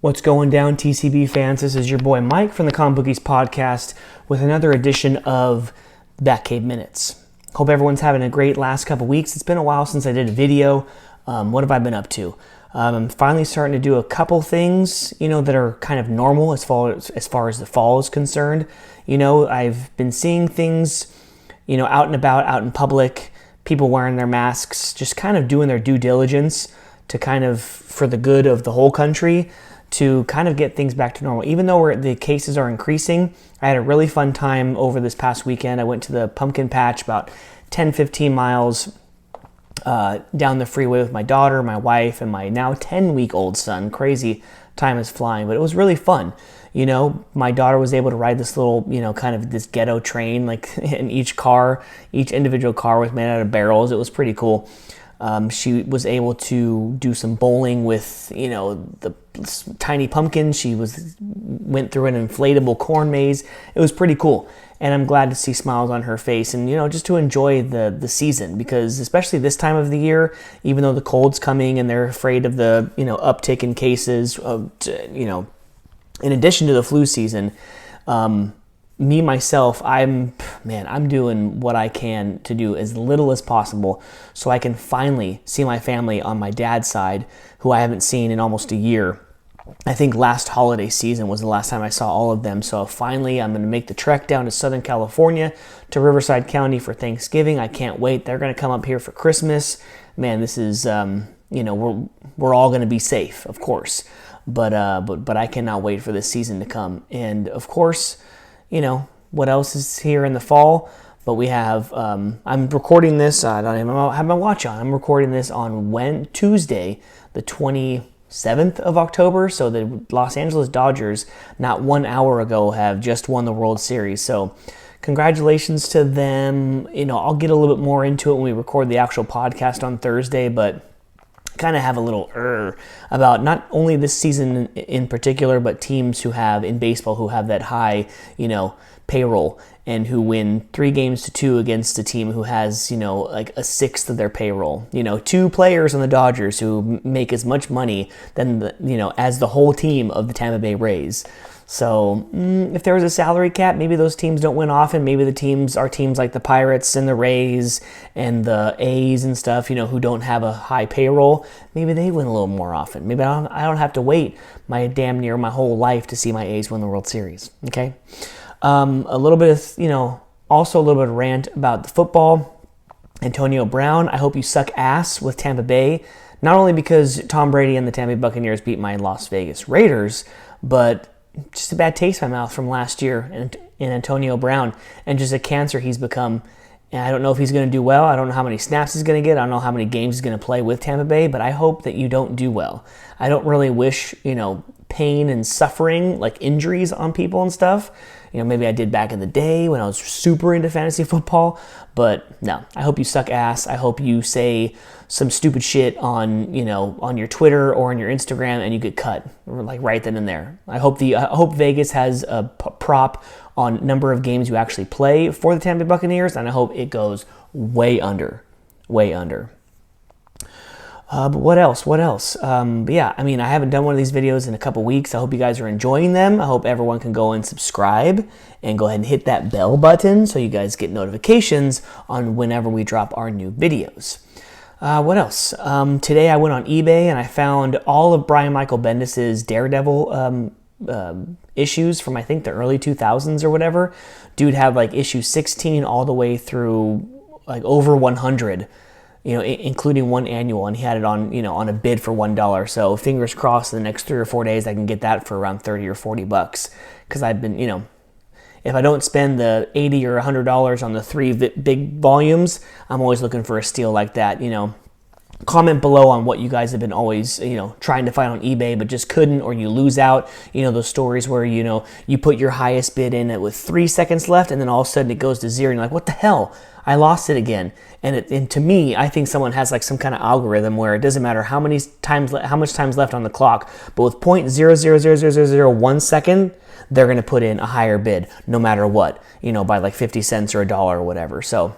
What's going down, TCB fans? This is your boy Mike from the Bookies podcast with another edition of Batcave Minutes. Hope everyone's having a great last couple weeks. It's been a while since I did a video. What have I been up to? I'm finally starting to do a couple things, that are kind of normal as far as the fall is concerned. I've been seeing things, out and about, out in public, people wearing their masks, just kind of doing their due diligence to kind of, for the good of the whole country, to kind of get things back to normal. Even though the cases are increasing, I had a really fun time over this past weekend. I went to the pumpkin patch about 10-15 miles down the freeway with my daughter, my wife, and my now 10-week-old son. Crazy, time is flying, but it was really fun. My daughter was able to ride this little, kind of this ghetto train, like in each individual car was made out of barrels. It was pretty cool. She was able to do some bowling with, the tiny pumpkin. She went through an inflatable corn maze. It was pretty cool. And I'm glad to see smiles on her face and, just to enjoy the season, because especially this time of the year, even though the cold's coming and they're afraid of the, uptick in cases, in addition to the flu season, me, myself, I'm doing what I can to do as little as possible so I can finally see my family on my dad's side, who I haven't seen in almost a year. I think last holiday season was the last time I saw all of them. So finally, I'm going to make the trek down to Southern California to Riverside County for Thanksgiving. I can't wait. They're going to come up here for Christmas. Man, this is, we're all going to be safe, of course. But I cannot wait for this season to come. And of course, what else is here in the fall? But we have, I'm recording this, I don't even have my watch on. I'm recording this on Tuesday, the 27th of October. So the Los Angeles Dodgers, not 1 hour ago, have just won the World Series. So congratulations to them. I'll get a little bit more into it when we record the actual podcast on Thursday, but kind of have a little about not only this season in particular, but teams who have in baseball who have that high, payroll and who win 3-2 against a team who has, like a sixth of their payroll. Two players on the Dodgers who make as much money than as the whole team of the Tampa Bay Rays. So if there was a salary cap, maybe those teams don't win often. Maybe the teams are teams like the Pirates and the Rays and the A's and stuff, who don't have a high payroll. Maybe they win a little more often. Maybe I don't have to wait my whole life to see my A's win the World Series. Okay. A little bit of, also a little bit of rant about the football. Antonio Brown, I hope you suck ass with Tampa Bay. Not only because Tom Brady and the Tampa Bay Buccaneers beat my Las Vegas Raiders, but just a bad taste in my mouth from last year in Antonio Brown, and just a cancer he's become. And I don't know if he's going to do well. I don't know how many snaps he's going to get. I don't know how many games he's going to play with Tampa Bay, but I hope that you don't do well. I don't really wish, pain and suffering, like injuries on people and stuff. Maybe I did back in the day when I was super into fantasy football, but no, I hope you suck ass. I hope you say some stupid shit on your Twitter or on your Instagram and you get cut, like right then and there. I hope Vegas has a prop on number of games you actually play for the Tampa Bay Buccaneers, and I hope it goes way under. But what else? But yeah, I haven't done one of these videos in a couple weeks. I hope you guys are enjoying them. I hope everyone can go and subscribe and go ahead and hit that bell button so you guys get notifications on whenever we drop our new videos. What else? Today I went on eBay and I found all of Brian Michael Bendis's Daredevil issues from I think the early 2000s or whatever. Dude had like issue 16 all the way through like over 100. Including one annual, and he had it on, on a bid for $1. So fingers crossed in the next 3 or 4 days I can get that for around $30 or $40. Because I've been, if I don't spend the $80 or $100 on the 3 big volumes, I'm always looking for a steal like that. Comment below on what you guys have been always, trying to find on eBay but just couldn't, or you lose out. Those stories where, you put your highest bid in it with 3 seconds left and then all of a sudden it goes to 0 and you're like, what the hell? I lost it again. And to me, I think someone has like some kind of algorithm where it doesn't matter how much time's left on the clock, but with 0.0000001 second, they're going to put in a higher bid no matter what, by like 50 cents or $1 or whatever. So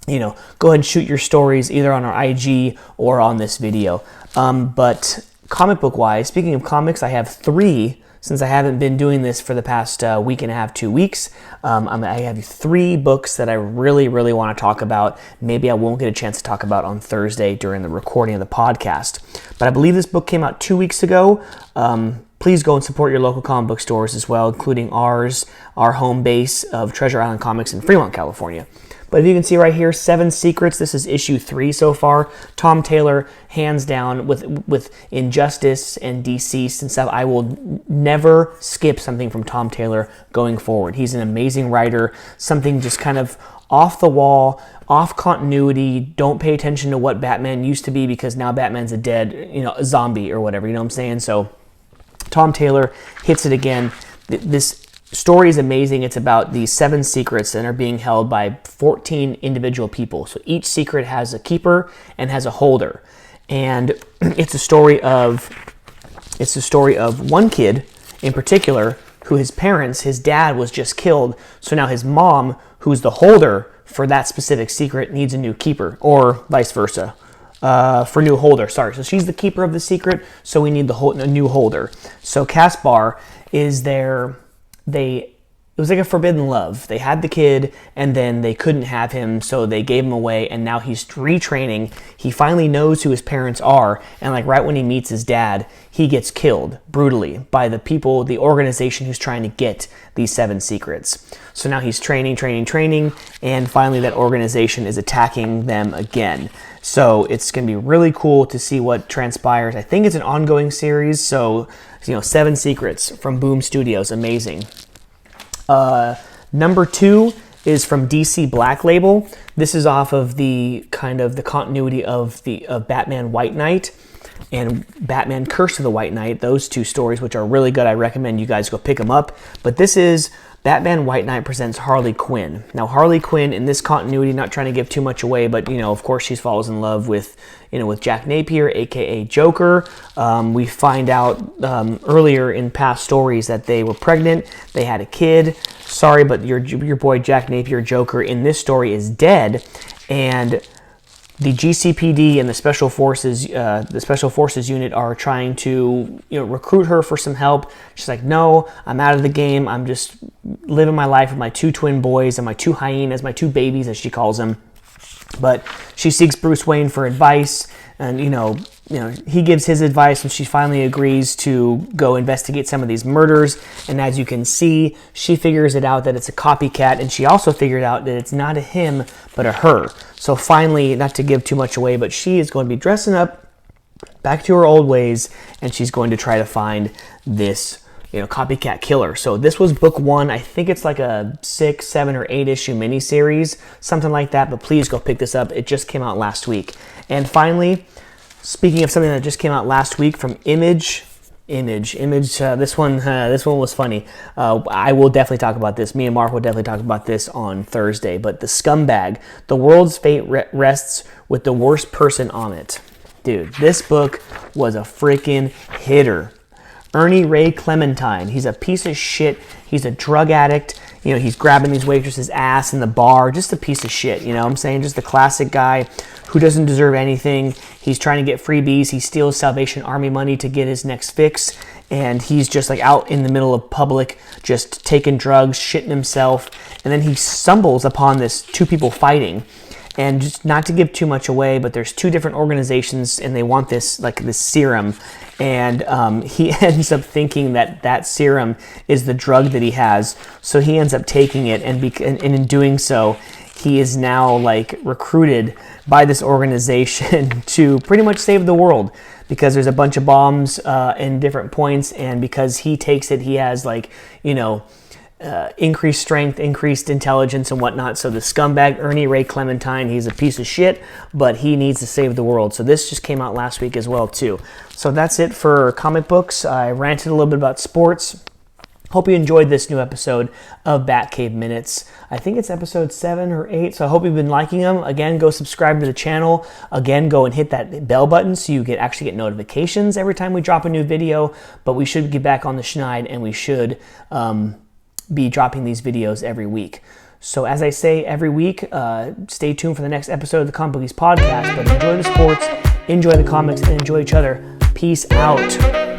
go ahead and shoot your stories either on our IG or on this video. But comic book wise, speaking of comics, I have 3. Since I haven't been doing this for the past week and a half, 2 weeks, I have 3 books that I really, really want to talk about. Maybe I won't get a chance to talk about on Thursday during the recording of the podcast. But I believe this book came out 2 weeks ago. Please go and support your local comic book stores as well, including ours, our home base of Treasure Island Comics in Fremont, California. But if you can see right here, 7 Secrets. This is issue 3 so far. Tom Taylor, hands down, with Injustice and Deceased and stuff. I will never skip something from Tom Taylor going forward. He's an amazing writer. Something just kind of off the wall, off continuity. Don't pay attention to what Batman used to be because now Batman's a zombie or whatever. You know what I'm saying? So Tom Taylor hits it again. This story is amazing. It's about these 7 secrets that are being held by 14 individual people. So each secret has a keeper and has a holder. And it's a story of one kid in particular who his dad was just killed. So now his mom, who's the holder for that specific secret, needs a new keeper, or vice versa. For new holder, sorry. So she's the keeper of the secret, so we need a new holder. So Caspar is there. It was like a forbidden love. They had the kid, and then they couldn't have him, so they gave him away, and now he's retraining. He finally knows who his parents are, and like right when he meets his dad, he gets killed brutally by the organization who's trying to get these 7 secrets. So now he's training, and finally that organization is attacking them again. So it's going to be really cool to see what transpires. I think it's an ongoing series, so 7 Secrets from Boom Studios, amazing. Number 2 is from DC Black Label. This is off of the continuity of Batman White Knight and Batman Curse of the White Knight. Those 2 stories, which are really good. I recommend you guys go pick them up. But this is Batman White Knight presents Harley Quinn. Now Harley Quinn in this continuity, not trying to give too much away, but of course she falls in love with Jack Napier, aka Joker. We find out earlier in past stories that they were pregnant, they had a kid. Sorry, but your boy Jack Napier, Joker, in this story is dead, and the GCPD and the Special Forces unit are trying to recruit her for some help. She's like, no, I'm out of the game. I'm just living my life with my 2 twin boys and my 2 hyenas, my 2 babies, as she calls them. But she seeks Bruce Wayne for advice, and he gives his advice, and she finally agrees to go investigate some of these murders. And as you can see, she figures it out that it's a copycat, and she also figured out that it's not a him, but a her. So finally, not to give too much away, but she is going to be dressing up back to her old ways, and she's going to try to find this copycat killer. So this was book 1. I think it's like a 6, 7, or 8 issue miniseries, something like that. But please go pick this up. It just came out last week. And finally, speaking of something that just came out last week from Image. This one was funny. I will definitely talk about this. Me and Mark will definitely talk about this on Thursday. But The Scumbag, the world's fate rests with the worst person on it. Dude, this book was a freaking hitter. Ernie Ray Clementine. He's a piece of shit. He's a drug addict. He's grabbing these waitresses' ass in the bar. Just a piece of shit. I'm saying? Just the classic guy who doesn't deserve anything. He's trying to get freebies. He steals Salvation Army money to get his next fix. And he's just like out in the middle of public, just taking drugs, shitting himself. And then he stumbles upon this 2 people fighting. And just not to give too much away, but there's 2 different organizations, and they want this serum. And he ends up thinking that serum is the drug that he has. So he ends up taking it, and in doing so, he is now recruited by this organization to pretty much save the world, because there's a bunch of bombs in different points, and because he takes it, he has increased strength, increased intelligence, and whatnot. So the scumbag Ernie Ray Clementine, he's a piece of shit, but he needs to save the world. So this just came out last week as well too. So that's it for comic books. I ranted a little bit about sports. Hope you enjoyed this new episode of Batcave Minutes. I think it's episode 7 or 8, so I hope you've been liking them. Again, go subscribe to the channel. Again, go and hit that bell button so you actually get notifications every time we drop a new video. But we should get back on the schneid, and we should be dropping these videos every week. So as I say every week, stay tuned for the next episode of the Comic Bookies podcast. But enjoy the sports, enjoy the comics, and enjoy each other. Peace out.